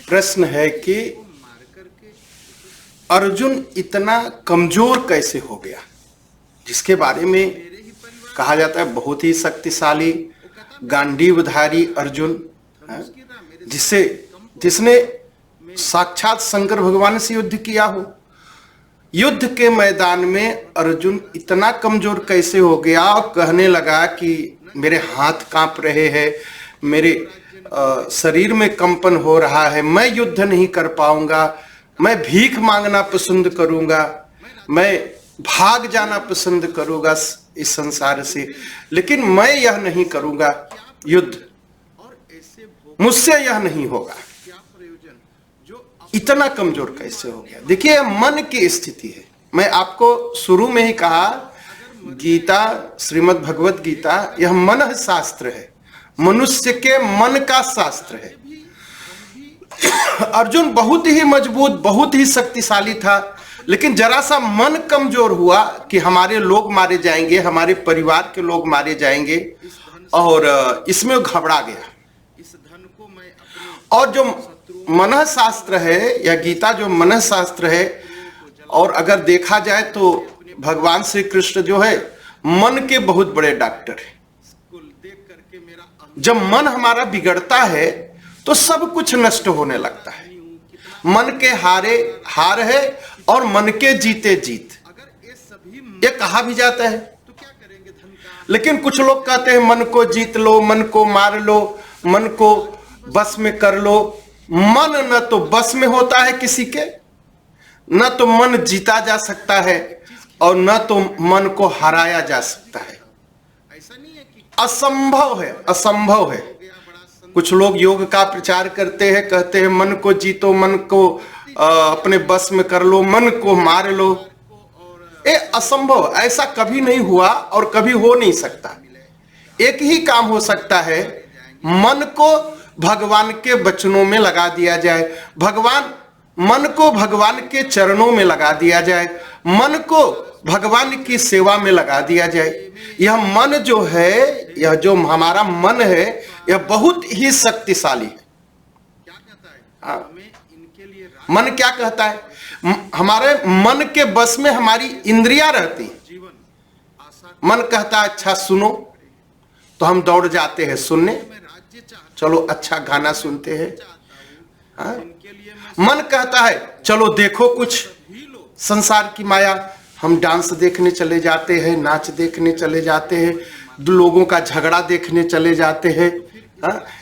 प्रश्न है कि अर्जुन इतना कमजोर कैसे हो गया, जिसके बारे में कहा जाता है बहुत ही शक्तिशाली गांडीवधारी अर्जुन, जिसने साक्षात शंकर भगवान से युद्ध किया हो। युद्ध के मैदान में अर्जुन इतना कमजोर कैसे हो गया और कहने लगा कि मेरे हाथ कांप रहे हैं, मेरे शरीर में कंपन हो रहा है, मैं युद्ध नहीं कर पाऊंगा, मैं भीख मांगना पसंद करूंगा, मैं भाग जाना पसंद करूंगा इस संसार से, लेकिन मैं यह नहीं करूंगा युद्ध, मुझसे यह नहीं होगा। इतना कमजोर कैसे हो गया? देखिए, मन की स्थिति है। मैं आपको शुरू में ही कहा, गीता, श्रीमद् भगवत गीता यह मन शास्त्र है, मनुष्य के मन का शास्त्र है। अर्जुन बहुत ही मजबूत, बहुत ही शक्तिशाली था, लेकिन जरा सा मन कमजोर हुआ कि हमारे लोग मारे जाएंगे, हमारे परिवार के लोग मारे जाएंगे, और इसमें घबरा गया। और जो मन शास्त्र है या गीता जो मन शास्त्र है, और अगर देखा जाए तो भगवान श्री कृष्ण जो है मन के बहुत बड़े डॉक्टर है। जब मन हमारा बिगड़ता है तो सब कुछ नष्ट होने लगता है। मन के हारे हार है और मन के जीते जीत, ये कहा भी जाता है। लेकिन कुछ लोग कहते हैं मन को जीत लो, मन को मार लो, मन को बस में कर लो। मन न तो बस में होता है किसी के, न तो मन जीता जा सकता है, और न तो मन को हराया जा सकता है। असंभव है, असंभव है। कुछ लोग योग का प्रचार करते हैं, कहते हैं मन को जीतो, मन को अपने बस में कर लो, मन को मार लो। ये असंभव, ऐसा कभी नहीं हुआ और कभी हो नहीं सकता। एक ही काम हो सकता है, मन को भगवान के वचनों में लगा दिया जाए, मन को भगवान के चरणों में लगा दिया जाए, मन को भगवान की सेवा में लगा दिया जाए। यह मन जो है, यह जो हमारा मन है, यह बहुत ही शक्तिशाली है। मन क्या कहता है? हमारे मन के बस में हमारी इंद्रियां रहती हैं। मन कहता है अच्छा सुनो, तो हम दौड़ जाते हैं सुनने, चलो अच्छा गाना सुनते हैं। मन कहता है चलो देखो कुछ संसार की माया, हम डांस देखने चले जाते हैं, नाच देखने चले जाते हैं, लोगों का झगड़ा देखने चले जाते हैं।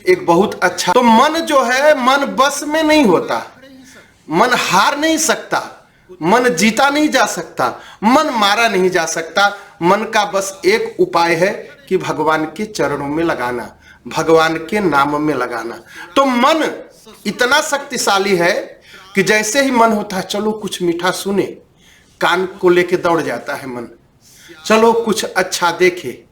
एक बहुत अच्छा। तो मन जो है, मन बस में नहीं होता, मन हार नहीं सकता, मन जीता नहीं जा सकता, मन मारा नहीं जा सकता। मन का बस एक उपाय है कि भगवान के चरणों में लगाना, भगवान के नाम में लगाना। तो मन इतना शक्तिशाली है कि जैसे ही मन होता है चलो कुछ मीठा सुने, कान को लेके दौड़ जाता है मन। चलो कुछ अच्छा देखे,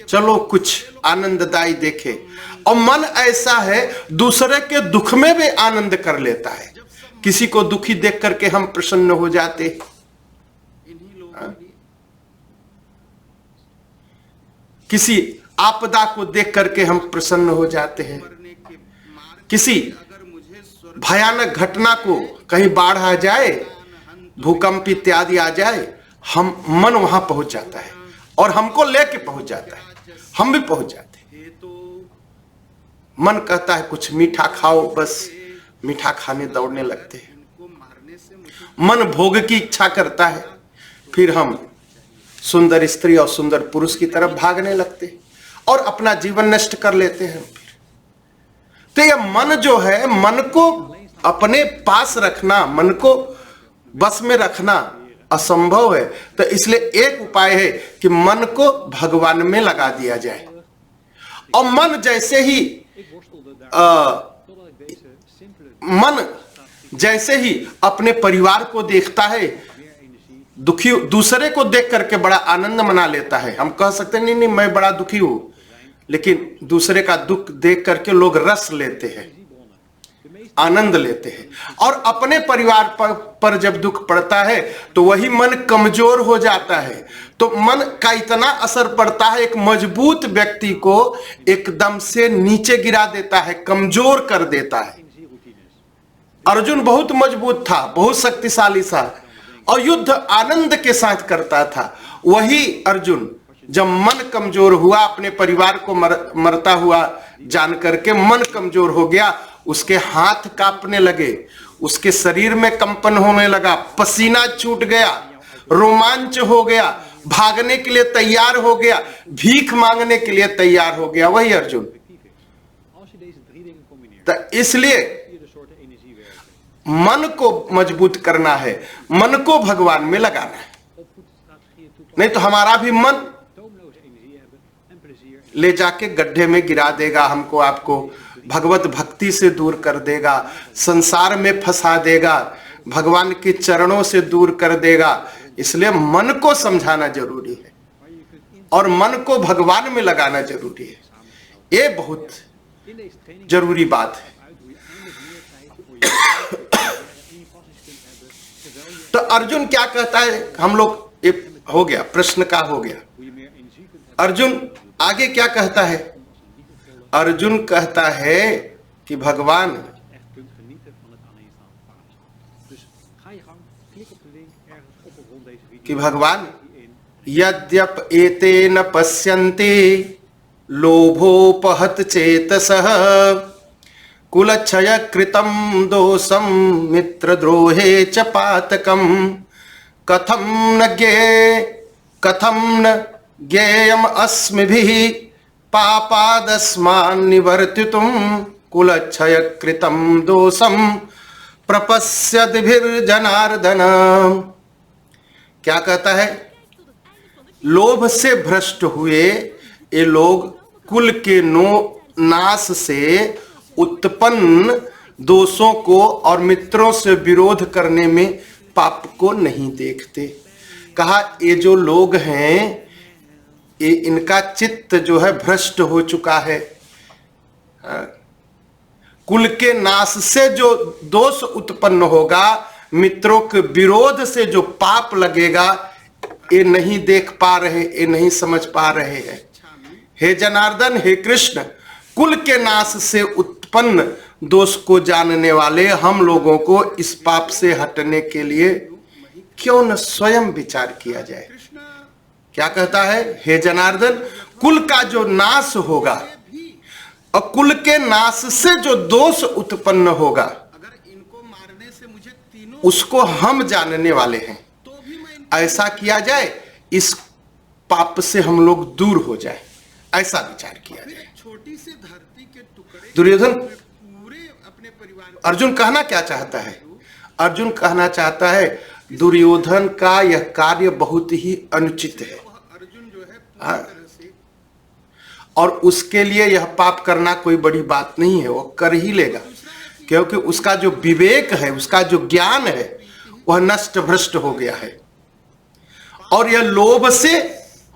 चलो कुछ आनंददायी देखे। और मन ऐसा है, दूसरे के दुख में भी आनंद कर लेता है। किसी को दुखी देख करके हम प्रसन्न हो जाते, किसी आपदा को देख करके हम प्रसन्न हो जाते हैं, किसी भयानक घटना को, कहीं बाढ़ आ जाए, भूकंप इत्यादि आ जाए, हम मन वहां पहुंच जाता है और हमको लेके पहुंच जाता है, हम भी पहुंच जाते हैं। मन कहता है कुछ मीठा खाओ, बस मीठा खाने दौड़ने लगते हैं। मन भोग की इच्छा करता है, फिर हम सुंदर स्त्री और सुंदर पुरुष की तरफ भागने लगते हैं और अपना जीवन नष्ट कर लेते हैं। तो यह मन जो है, मन को अपने पास रखना, मन को बस में रखना असंभव है। तो इसलिए एक उपाय है कि मन को भगवान में लगा दिया जाए। और मन जैसे ही मन जैसे ही अपने परिवार को देखता है, दुखी, दूसरे को देख करके बड़ा आनंद मना लेता है। हम कह सकते हैं नहीं नहीं मैं बड़ा दुखी हूं, लेकिन दूसरे का दुख देख करके लोग रस लेते हैं, आनंद लेते हैं। और अपने परिवार पर जब दुख पड़ता है तो वही मन कमजोर हो जाता है। तो मन का इतना असर पड़ता है, एक मजबूत व्यक्ति को एकदम से नीचे गिरा देता है, कमजोर कर देता है। अर्जुन बहुत मजबूत था, बहुत शक्तिशाली था और युद्ध आनंद के साथ करता था। वही अर्जुन जब मन कमजोर हुआ, अपने परिवार को मरता हुआ जान करके मन कमजोर हो गया, उसके हाथ कांपने लगे, उसके शरीर में कंपन होने लगा, पसीना छूट गया, रोमांच हो गया, भागने के लिए तैयार हो गया, भीख मांगने के लिए तैयार हो गया, वही अर्जुन। तो इसलिए मन को मजबूत करना है, मन को भगवान में लगाना है, नहीं तो हमारा भी मन ले जाके गड्ढे में गिरा देगा, हमको आपको भगवत भक्ति से दूर कर देगा, संसार में फंसा देगा, भगवान के चरणों से दूर कर देगा। इसलिए मन को समझाना जरूरी है और मन को भगवान में लगाना जरूरी है, ये बहुत जरूरी बात है। तो अर्जुन क्या कहता है, हम लोग ये हो गया, प्रश्न का हो गया। अर्जुन आगे क्या कहता है? अर्जुन कहता है कि भगवान यद्यप एतेन पश्यन्ति लोभोपहत चेतसः कुलक्षय कृतं दोषं मित्रद्रोहे च पातकं कथं न ज्ञेयम् अस्मिभिः पापादस्मान् निवर्तितुं कुलक्षय कृतं दोषं प्रपश्यद्भिर्जनार्दन। क्या कहता है? लोभ से भ्रष्ट हुए ये लोग कुल के नाश से उत्पन्न दोषों को और मित्रों से विरोध करने में पाप को नहीं देखते। कहा ये जो लोग हैं ये इनका चित्त जो है भ्रष्ट हो चुका है। कुल के नाश से जो दोष उत्पन्न होगा, मित्रों के विरोध से जो पाप लगेगा, ये नहीं देख पा रहे, ये नहीं समझ पा रहे हैं। हे जनार्दन, हे कृष्ण, कुल के नाश से उत्पन्न दोष को जानने वाले हम लोगों को इस पाप से हटने के लिए क्यों न स्वयं विचार किया जाए। क्या कहता है? हे जनार्दन, कुल का जो नाश होगा और कुल के नाश से जो दोष उत्पन्न होगा, अगर इनको मारने से मुझे तीनों उसको हम जानने वाले हैं, तो भी मैं ऐसा किया जाए, इस पाप से हम लोग दूर हो जाए, ऐसा विचार किया जाए। छोटी सी धरती के टुकड़े दुर्योधन पूरे अपने परिवार। अर्जुन कहना क्या चाहता है? अर्जुन कहना चाहता है दुर्योधन का यह कार्य बहुत ही अनुचित है। अर्जुन जो है और उसके लिए यह पाप करना कोई बड़ी बात नहीं है, वो कर ही लेगा, क्योंकि उसका जो विवेक है, उसका जो ज्ञान है, वह नष्ट भ्रष्ट हो गया है और यह लोभ से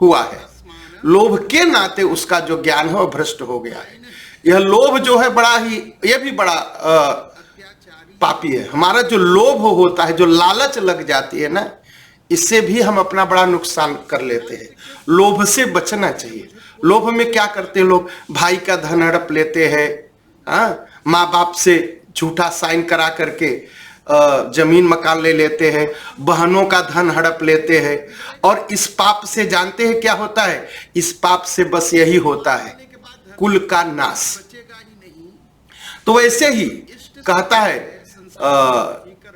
हुआ है। लोभ के नाते उसका जो ज्ञान है वह भ्रष्ट हो गया है। यह लोभ जो है बड़ा ही, यह भी बड़ा पापी है। हमारा जो लोभ होता है, जो लालच लग जाती है ना, इससे भी हम अपना बड़ा नुकसान कर लेते हैं। लोभ से बचना चाहिए। लोभ में क्या करते हैं लोग? भाई का धन हड़प लेते हैं, माँ बाप से झूठा साइन करा करके जमीन मकान ले लेते हैं, बहनों का धन हड़प लेते हैं और इस पाप से जानते हैं क्या होता है? इस पाप से बस यही होता है, कुल का नाश। तो वैसे ही कहता है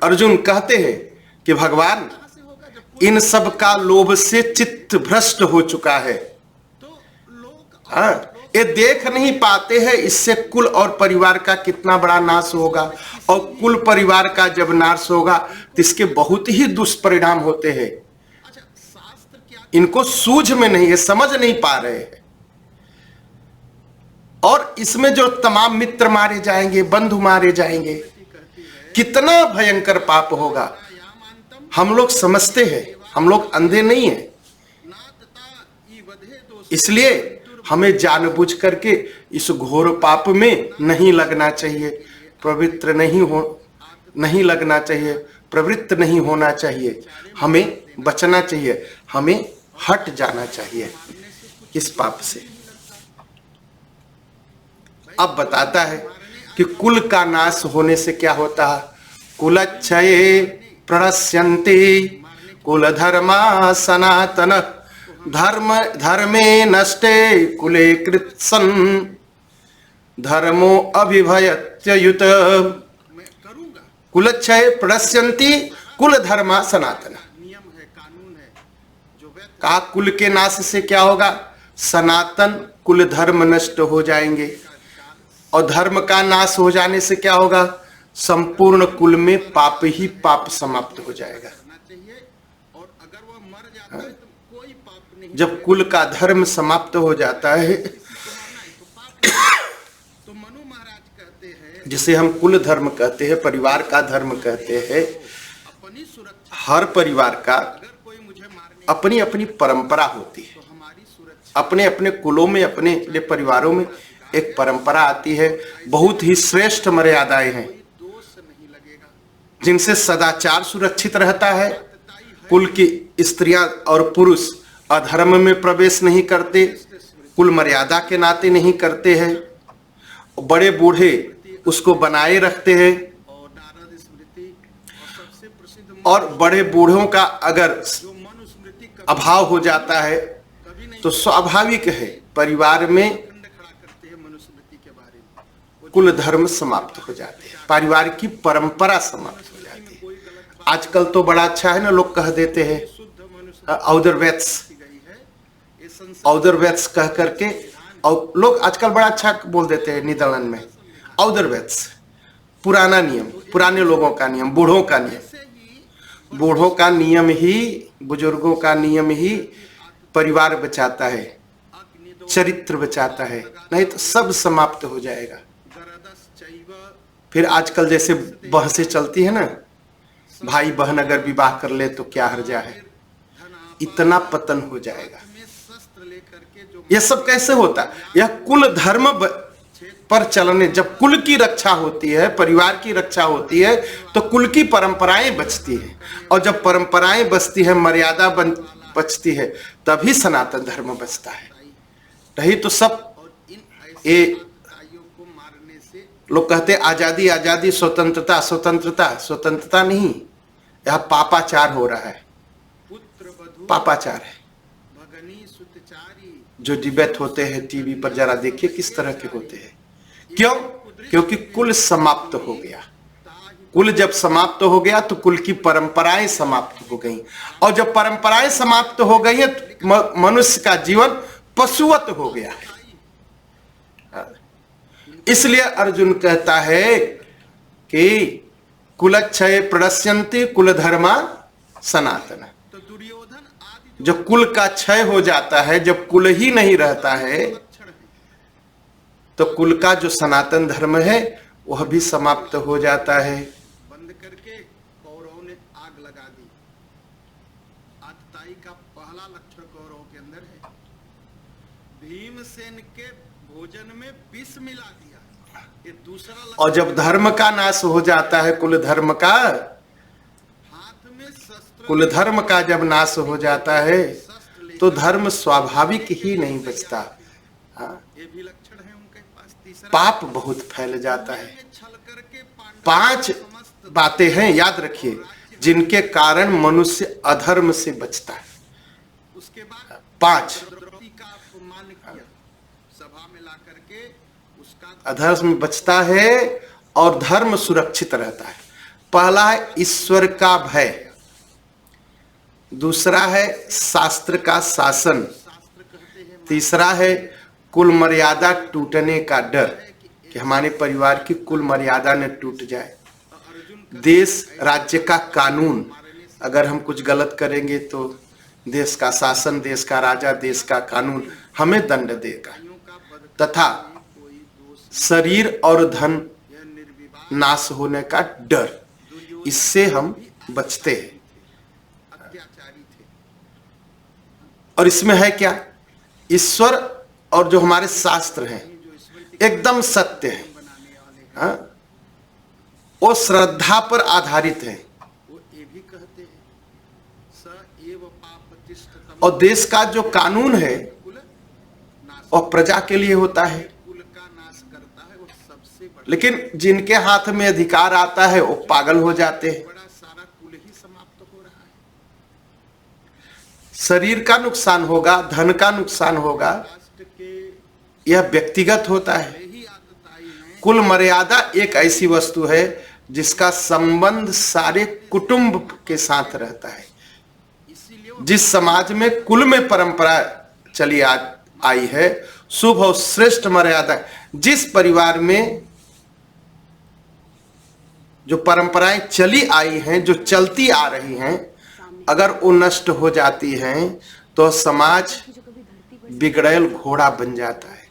अर्जुन, कहते हैं कि भगवान इन सब का लोभ से चित्त भ्रष्ट हो चुका है। ये देख नहीं पाते हैं इससे कुल और परिवार का कितना बड़ा नाश होगा, और कुल परिवार का जब नाश होगा तो इसके बहुत ही दुष्परिणाम होते हैं। इनको सूझ में नहीं है, समझ नहीं पा रहे हैं। और इसमें जो तमाम मित्र मारे जाएंगे, बंधु मारे जाएंगे, कितना भयंकर पाप होगा। हम लोग समझते हैं, हम लोग अंधे नहीं हैं। इसलिए हमें जानबूझ करके इस घोर पाप में नहीं लगना चाहिए, पवित्र नहीं लगना चाहिए, प्रवृत्त नहीं होना चाहिए। हमें बचना चाहिए, हमें हट जाना चाहिए इस पाप से। अब बताता है कि कुल का नाश होने से क्या होता है? कुलक्षये प्रणश्यन्ति कुलधर्मा सनातन धर्मे नष्टे कुले कृत्सन् धर्मो अभिभयत्युत। कुलक्षय प्रणश्यन्ति कुलधर्मा सनातन। कहा कुल के नाश से क्या होगा? सनातन कुल धर्म नष्ट हो जाएंगे। और धर्म का नाश हो जाने से क्या होगा? संपूर्ण कुल में पाप ही पाप समाप्त हो जाएगा। जब कुल का धर्म समाप्त हो जाता है, जिसे हम कुल धर्म कहते हैं, परिवार का धर्म कहते हैं, हर परिवार का अपनी अपनी परंपरा होती है। अपने अपने कुलों में, अपने अपने परिवारों में एक परंपरा आती है। बहुत ही श्रेष्ठ मर्यादाएं हैं जिनसे सदाचार सुरक्षित रहता है। कुल की स्त्रियां और पुरुष अधर्म में प्रवेश नहीं करते, कुल मर्यादा के नाते नहीं करते हैं। बड़े बूढ़े उसको बनाए रखते हैं। और बड़े बूढ़ों का अगर अभाव हो जाता है तो स्वाभाविक है परिवार में कुल धर्म समाप्त हो जाते हैं, परिवार की परंपरा समाप्त हो जाती है। आजकल तो बड़ा अच्छा है ना, लोग कह देते हैं औदरवेट्स कह करके, और लोग आजकल बड़ा अच्छा बोल देते हैं नीदरलैंड में औदरवेट्स। पुराना नियम, पुराने लोगों का नियम, बूढ़ों का नियम। बूढ़ों का नियम ही, बुजुर्गों का नियम ही परिवार बचाता है, चरित्र बचाता है, नहीं तो सब समाप्त हो जाएगा। फिर आजकल जैसे बहसें चलती है ना, भाई बहन अगर विवाह कर ले तो क्या हर्जा है, इतना पतन हो जाएगा। यह सब कैसे होता? यह कुल धर्म पर चलने, जब कुल की रक्षा होती है, परिवार की रक्षा होती है, तो कुल की परंपराएं बचती हैं। और जब परंपराएं बचती है, मर्यादा बचती है, तभी सनातन धर्म बचता है। नहीं तो सब ये लोग कहते आजादी आजादी, स्वतंत्रता स्वतंत्रता, स्वतंत्रता नहीं, यह पापाचार हो रहा है। पापाचार है। जो डिबेट होते हैं टीवी पर जरा देखिए किस तरह के होते हैं। क्यों? क्योंकि कुल समाप्त हो गया। कुल जब समाप्त हो गया तो कुल की परंपराएं समाप्त हो गई, और जब परंपराएं समाप्त हो गई है तो मनुष्य का जीवन पशुवत हो गया है। इसलिए अर्जुन कहता है कि कुलक्षय प्रणश्यन्ति कुलधर्मा सनातन। जब कुल का क्षय हो जाता है, जब कुल ही नहीं रहता है, तो कुल का जो सनातन धर्म है वह भी समाप्त हो जाता है। बंद करके कौरवों ने आग लगा दी। आतताई का पहला लक्षण कौरवों के अंदर है। भीमसेन के भोजन में विष मिला दिया, ये दूसरा लक्षण। और जब धर्म का नाश हो जाता है, कुल धर्म का, हाथ में शस्त्र, कुल धर्म का जब नाश हो जाता है तो धर्म स्वाभाविक ही नहीं बचता। ये भी लक्षण है उनके पास। तीसरा, पाप बहुत फैल जाता है। 5 बातें हैं, याद रखिए, जिनके कारण मनुष्य अधर्म से बचता है। उसके बाद 5 अधर्म में बचता है और धर्म सुरक्षित रहता है। पहला है ईश्वर का भय, दूसरा है शास्त्र का शासन, तीसरा है कुल मर्यादा टूटने का डर कि हमारे परिवार की कुल मर्यादा न टूट जाए, देश राज्य का कानून, अगर हम कुछ गलत करेंगे तो देश का शासन, देश का राजा, देश का कानून हमें दंड देगा, तथा शरीर और धन नाश होने का डर, इससे हम बचते हैं। और इसमें है क्या? ईश्वर और जो हमारे शास्त्र हैं एकदम सत्य है, हाँ? वो श्रद्धा पर आधारित है। और देश का जो कानून है वो प्रजा के लिए होता है, लेकिन जिनके हाथ में अधिकार आता है वो पागल हो जाते हैं। शरीर का नुकसान होगा, धन का नुकसान होगा, यह व्यक्तिगत होता है। कुल मर्यादा एक ऐसी वस्तु है जिसका संबंध सारे कुटुंब के साथ रहता है। जिस समाज में कुल में परंपरा चली आई है, शुभ और श्रेष्ठ मर्यादा, जिस परिवार में जो परंपराएं चली आई हैं, जो चलती आ रही हैं, अगर वो नष्ट हो जाती हैं तो समाज बिगड़ैल घोड़ा बन जाता है,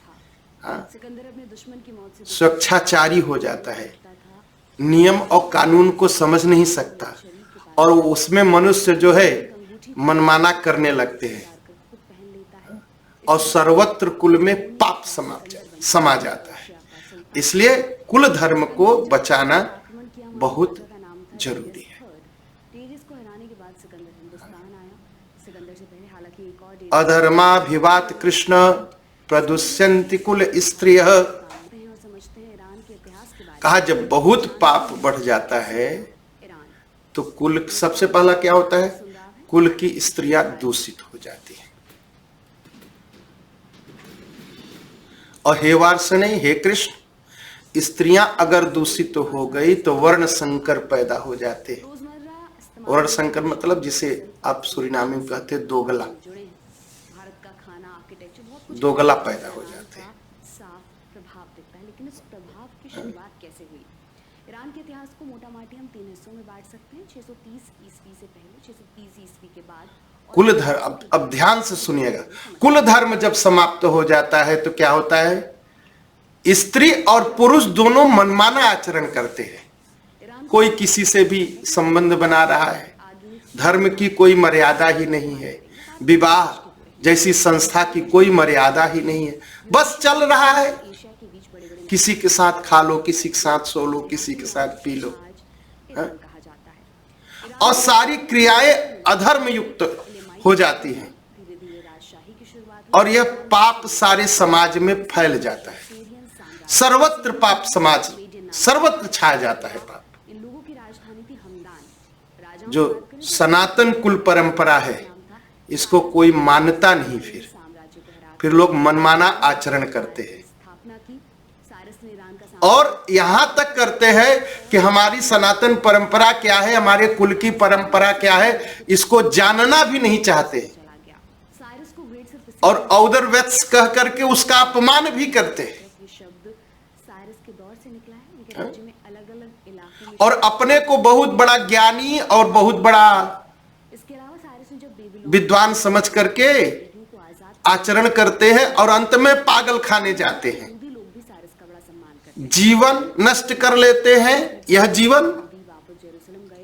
स्वेच्छाचारी हो जाता है, नियम और कानून को समझ नहीं सकता और उसमें मनुष्य जो है मनमाना करने लगते हैं और सर्वत्र कुल में पाप समा जाता है। इसलिए कुल धर्म को बचाना बहुत जरूरी है। अधर्माभिवात कृष्ण प्रदुष्यन्ति कुल स्त्रियः। कहा जब बहुत पाप बढ़ जाता है तो कुल, सबसे पहला क्या होता है, कुल की स्त्रियां दूषित हो जाती हैं। और हे वार्ष्णेय, हे कृष्ण, स्त्रियां अगर दूषित हो गई तो वर्ण संकर पैदा हो जाते हैं। वर्ण संकर मतलब जिसे आप सूरीनामी में कहते हैं दोगला, दोगला पैदा हो जाते हैं। लेकिन इस प्रभाव की शुरुआत कैसे हुई? ईरान के इतिहास को मोटा माटी हम 3 हिस्सों में बांट सकते हैं। 630 ईस्वी से पहले, 630 ईस्वी के बाद। कुल धर्म, अब ध्यान से सुनिएगा, कुल धर्म जब समाप्त हो जाता है तो क्या होता है, स्त्री और पुरुष दोनों मनमाना आचरण करते हैं। कोई किसी से भी संबंध बना रहा है, धर्म की कोई मर्यादा ही नहीं है, विवाह जैसी संस्था की कोई मर्यादा ही नहीं है, बस चल रहा है। किसी के साथ खा लो, किसी के साथ सो लो, किसी के साथ पी लो, और सारी क्रियाएं अधर्म युक्त हो जाती हैं और यह पाप सारे समाज में फैल जाता है। सर्वत्र पाप, समाज सर्वत्र छा जाता है पाप। जो सनातन कुल परंपरा है इसको कोई मानता नहीं, फिर लोग मनमाना आचरण करते हैं और यहां तक करते हैं कि हमारी सनातन परंपरा क्या है, हमारे कुल की परंपरा क्या है, इसको जानना भी नहीं चाहते और औदर वैत्स कह करके उसका अपमान भी करते हैं और अपने को बहुत बड़ा ज्ञानी और बहुत बड़ा विद्वान समझ करके आचरण करते हैं और अंत में पागल खाने जाते हैं, जीवन नष्ट कर लेते हैं, यह जीवन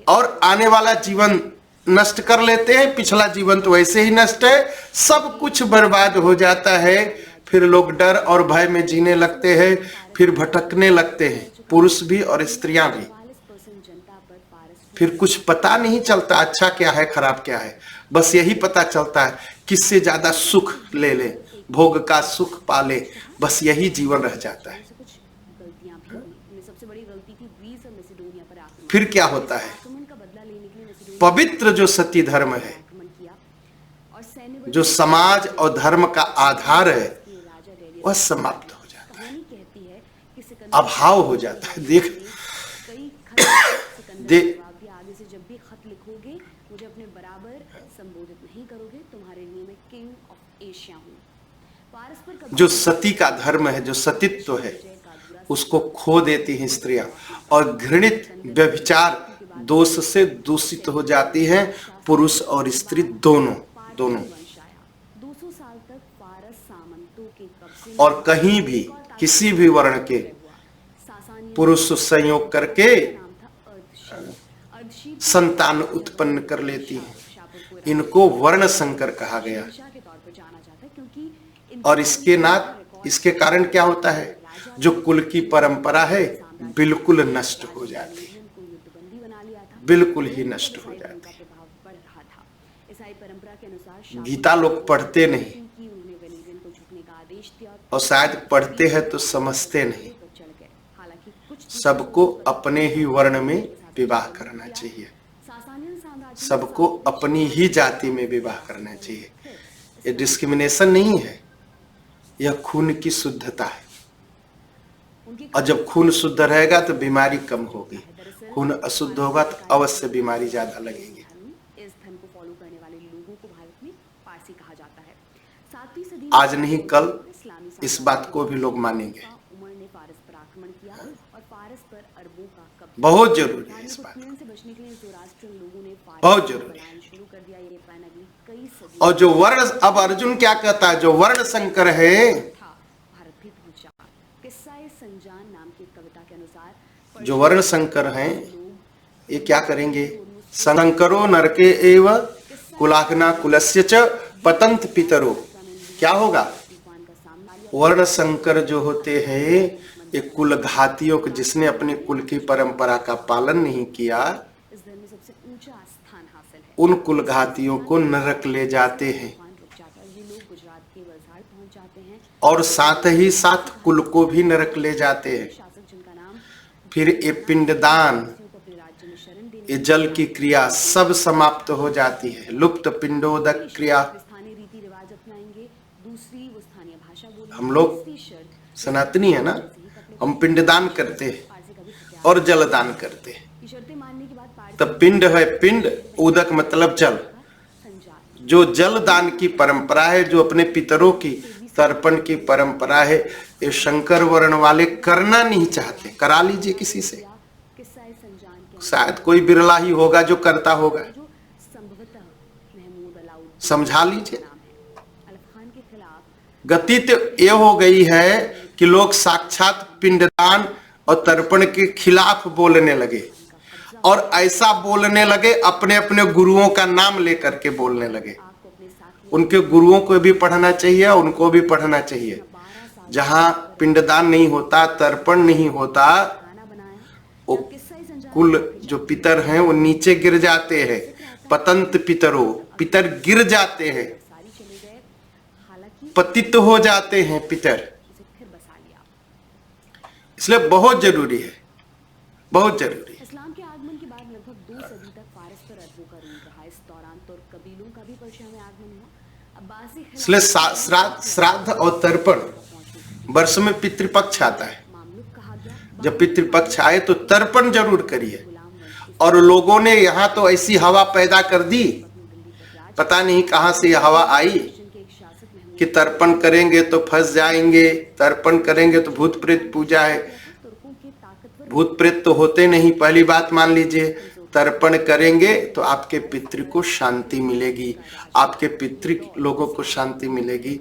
और आने वाला जीवन नष्ट कर लेते हैं। पिछला जीवन तो वैसे ही नष्ट है, सब कुछ बर्बाद हो जाता है। फिर लोग डर और भय में जीने लगते हैं, फिर भटकने लगते हैं, पुरुष भी और स्त्रियां भी। फिर कुछ पता नहीं चलता अच्छा क्या है खराब क्या है, बस यही पता चलता है किससे ज्यादा सुख ले ले, भोग का सुख पाले, बस यही जीवन रह जाता है। फिर क्या होता है, पवित्र जो सती धर्म है, जो समाज और धर्म का आधार है, वह समाप्त हो जाता है, अभाव हो जाता है। देख जब भी खत लिखोगे मुझे अपने बराबर संबोधित नहीं करोगे, तुम्हारे लिए मैं किंग ऑफ एशिया हूं। जो सती का धर्म है, जो सतीत्व है, उसको खो देती हैं स्त्रियां और घृणित व्यभिचार दोष से दूषित हो जाती हैं, पुरुष और स्त्री दोनों। और कहीं भी किसी भी वर्ण के पुरुष संयोग करके संतान उत्पन्न कर लेती हैं, इनको वर्ण संकर कहा गया। और इसके कारण क्या होता है, जो कुल की परंपरा है बिल्कुल नष्ट हो जाती है, बिल्कुल ही नष्ट हो जाती है। गीता लोग पढ़ते नहीं और शायद पढ़ते हैं तो समझते नहीं। सबको अपने ही वर्ण में विवाह करना चाहिए, सासानियन साम्राज्य सबको अपनी ही जाति में विवाह करना चाहिए। ये डिस्क्रिमिनेशन नहीं है, यह खून की शुद्धता है। और जब खून शुद्ध रहेगा तो बीमारी कम होगी, खून अशुद्ध होगा तो अवश्य बीमारी ज्यादा लगेगी। इस धर्म को फॉलो करने वाले लोगों को भारत में पारसी कहा जाता है। 7वीं सदी आज नहीं कल इस बात को भी लोग मानेंगे। उमर ने फारस पर आक्रमण किया और फारस पर अरबों का कब्जा। बहुत जरूरी है इस बात, से बचने के लिए ज़ोरास्ट्रियन लोगों ने बहुत जरूरी है। शुरू कर दिया। ये पैन अगली कई सदी और जो वर्ण, अब अर्जुन क्या कहता है, जो वर्ण संकर है था भारत भी पहुंचा। किस्सा-ए संजान नाम की कविता के अनुसार जो वर्ण संकर हैं ये क्या करेंगे, संकरो नरके एव कुलाग्ना कुलस्य च पतंत पितरो। क्या होगा, वर्ण संकर जो होते हैं ये कुल घातियों को, जिसने अपने कुल की परंपरा का पालन नहीं किया, इस धर्म में सबसे ऊंचा स्थान हासिल है। उन कुल घातियों को नरक ले जाते हैं रुक जाकर ये लोग गुजरात के वलसाड़ पहुंच जाते हैं। और साथ ही साथ कुल को भी नरक ले जाते हैं। शासक जिनका नाम फिर ये पिंडदान, को अपने राज्य में शरण देने ये जल की क्रिया सब समाप्त हो जाती है, लुप्त पिंडोदक क्रिया। स्थानीय रीति रिवाज अपनाएंगे। दूसरी वो स्थानीय भाषा बोलेंगे। हम लोग तीसरी शर्त सनातनी है ना, हम पिंडदान करते हैं पारसी का भी सत्याग्रह। और जलदान करते हैं। ये शर्तें मानने के बाद पारसी तब पिंड है, पिंड, उदक मतलब जल, संजात जो जल दान की परंपरा है, जो अपने पितरों की तर्पण की परंपरा है, ये शंकर वर्ण वाले करना नहीं चाहते। करा लीजिए किसी से, किस्सा-ए संजान के शायद कोई बिरला ही होगा जो करता होगा, जो संभवतः महमूद अलाउद्दीन समझा लीजिए। नाम है। अल्फ खान के खिलाफ गति तो ये हो गई है कि लोग साक्षात पिंडदान और तर्पण के खिलाफ बोलने लगे, और ऐसा बोलने लगे अपने अपने गुरुओं का नाम लेकर के बोलने लगे। आपको अपने साथ उनके गुरुओं को भी पढ़ना चाहिए, उनको भी पढ़ना चाहिए। 12 साल जहाँ पिंडदान नहीं होता, तर्पण नहीं होता, खाना बनाया। वो जब किस्सा-ए संजान कुल जो पितर हैं वो नीचे गिर जाते हैं, पतंत पितरो, पितर गिर जाते हैं, सारी चले गए। हालांकि पतित हो जाते हैं पितर। उसे फिर बसा लिया। इसलिए बहुत जरूरी है, बहुत जरूरी है। इस्लाम के आगमन के बाद लगभग 2 सदी तक फारस पर अरबों का रूल रहा। इस दौरान तुर्क कबीलों का भी पर्शिया में आगमन हुआ। अब्बासी इसलिए श्राद्ध और तर्पण, वर्ष में पितृपक्ष आता है, मामलुक कहा गया। जब पितृपक्ष आए तो तर्पण जरूर करिए। गुलाम वंश और लोगों ने यहाँ तो ऐसी हवा पैदा कर दी, पता नहीं कहाँ से यह हवा आई के एक शासक महमूद कि तर्पण करेंगे तो फंस जाएंगे, तर्पण करेंगे तो भूत प्रेत पूजा है। तुर्कों के ताकतवर भूत प्रेत तो होते नहीं, पहली बात मान लीजिए। तर्पण करेंगे तो आपके पितृ को शांति मिलेगी, आपके पितृ लोगों को शांति मिलेगी,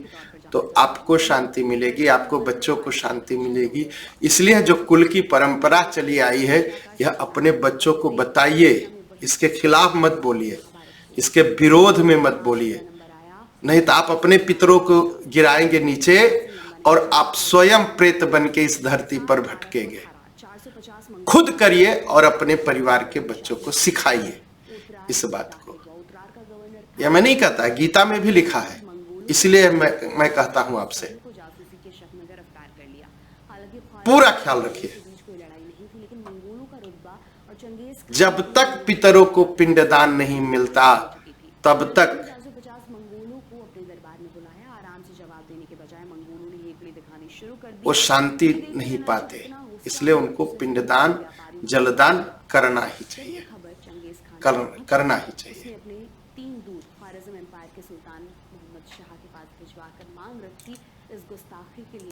तो आपको शांति मिलेगी, आपको बच्चों को शांति मिलेगी। इसलिए जो कुल की परंपरा चली आई है, यह अपने बच्चों को बताइए, इसके खिलाफ मत बोलिए, इसके विरोध में मत बोलिए, नहीं तो आप अपने पितरों को गिराएंगे नीचे और आप स्वयं प्रेत बन के इस धरती पर भटकेंगे। 450 खुद करिए और अपने परिवार के बच्चों को सिखाइए इस बात को। उत्तरार का गवर्नर यह मैं नहीं कहता, गीता में भी लिखा है, इसलिए मैं कहता हूं आपसे, को जासूसी के शक में गिरफ्तार कर लिया। हालांकि पूरा ख्याल रखिए। के बीच कोई लड़ाई नहीं थी, लेकिन मंगोलों का रुतबा और चंगेज जब तक पितरों को पिंडदान नहीं मिलता तब तक 450 मंगोलों को अपने दरबार में बुलाया। आराम से जवाब देने के बजाय मंगोलों ने हेकड़ी दिखानी शुरू कर दी। वो शांति नहीं पाते, इसलिए उनको पिंडदान जलदान करना ही चाहिए, खबर चंगेज खान करना ही चाहिए। उसने अपने 3 दूत ख्वारिज़्म एम्पायर के सुल्तान मोहम्मद शाह के पास भिजवाकर मांग रखी। इस गुस्ताखी के लिए